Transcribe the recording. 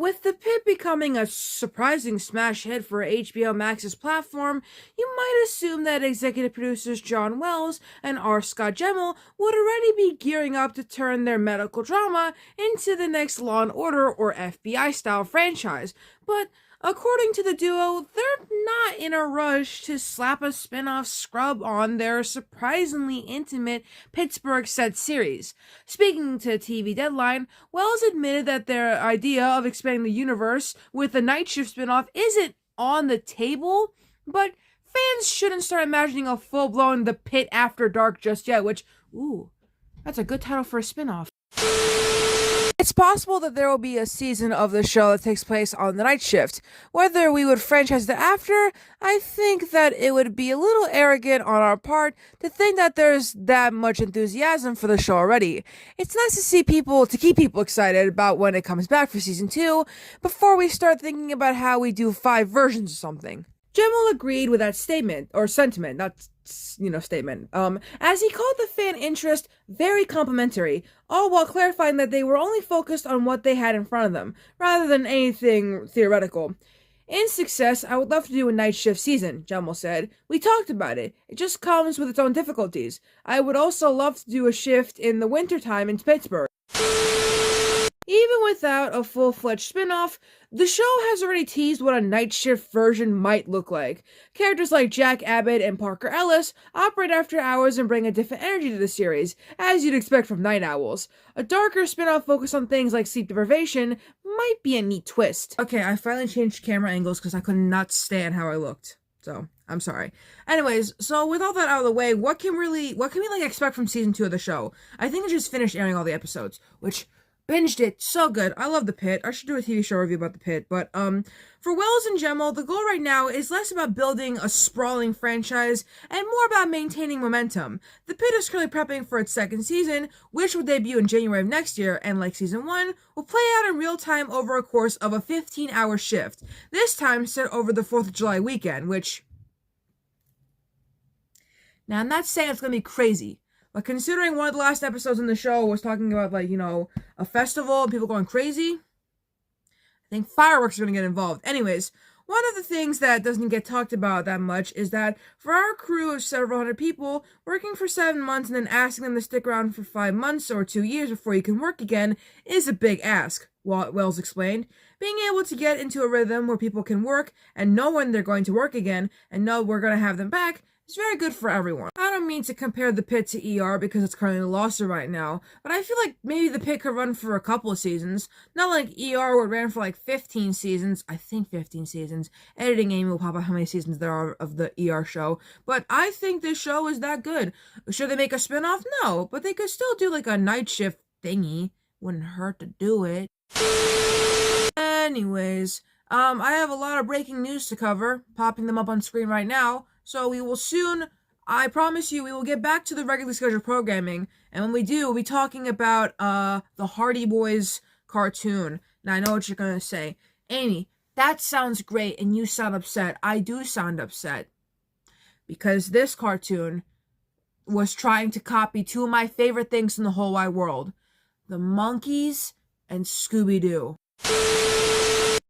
With The Pit becoming a surprising smash hit for HBO Max's platform, you might assume that executive producers John Wells and R. Scott Gemmell would already be gearing up to turn their medical drama into the next Law and Order or FBI-style franchise, but according to the duo, they're not in a rush to slap a spin-off scrub on their surprisingly intimate Pittsburgh set series. Speaking to TV Deadline, Wells admitted that their idea of expanding the universe with a night shift spin-off isn't on the table, but fans shouldn't start imagining a full-blown The Pit After Dark just yet, which, ooh, that's a good title for a spin-off. It's possible that there will be a season of the show that takes place on the night shift. Whether we would franchise it after, I think that it would be a little arrogant on our part to think that there's that much enthusiasm for the show already. It's nice to keep people excited about when it comes back for season 2, before we start thinking about how we do 5 versions or something. Gemmell agreed with that statement, or sentiment, not statement, as he called the fan interest very complimentary, all while clarifying that they were only focused on what they had in front of them, rather than anything theoretical. In success, I would love to do a night shift season, Gemmell said. We talked about it. It just comes with its own difficulties. I would also love to do a shift in the wintertime in Pittsburgh. Even without a full-fledged spin-off, the show has already teased what a night shift version might look like. Characters like Jack Abbott and Parker Ellis operate after hours and bring a different energy to the series, as you'd expect from night owls. A darker spin-off focused on things like sleep deprivation might be a neat twist. Okay, I finally changed camera angles because I could not stand how I looked. So, I'm sorry. Anyways, so with all that out of the way, what can we expect from season 2 of the show? I think I just finished airing all the episodes, which binged it. So good. I love The Pit. I should do a TV show review about The Pit. But, for Wells and Gemmell, the goal right now is less about building a sprawling franchise and more about maintaining momentum. The Pit is currently prepping for its 2nd season, which will debut in January of next year, and like season 1, will play out in real time over a course of a 15-hour shift. This time set over the 4th of July weekend, which... Now, I'm not saying it's gonna be crazy, but considering one of the last episodes in the show was talking about, a festival and people going crazy, I think fireworks are going to get involved. Anyways, one of the things that doesn't get talked about that much is that for our crew of several hundred people, working for 7 months and then asking them to stick around for 5 months or 2 years before you can work again is a big ask, Wells explained. Being able to get into a rhythm where people can work and know when they're going to work again and know we're going to have them back is very good for everyone. I don't mean to compare The Pit to ER because it's currently a lawsuit right now, but I feel like maybe The Pit could run for a couple of seasons. Not like ER would ran for 15 seasons. I think 15 seasons. Editing Amy will pop out how many seasons there are of the ER show. But I think this show is that good. Should they make a spinoff? No, but they could still do a night shift thingy. Wouldn't hurt to do it. Anyways, I have a lot of breaking news to cover, popping them up on screen right now. So we will soon, I promise you, we will get back to the regularly scheduled programming. And when we do, we'll be talking about the Hardy Boys cartoon. Now, I know what you're going to say. Amy, that sounds great, and you sound upset. I do sound upset. Because this cartoon was trying to copy 2 of my favorite things in the whole wide world. The Monkees and Scooby-Doo.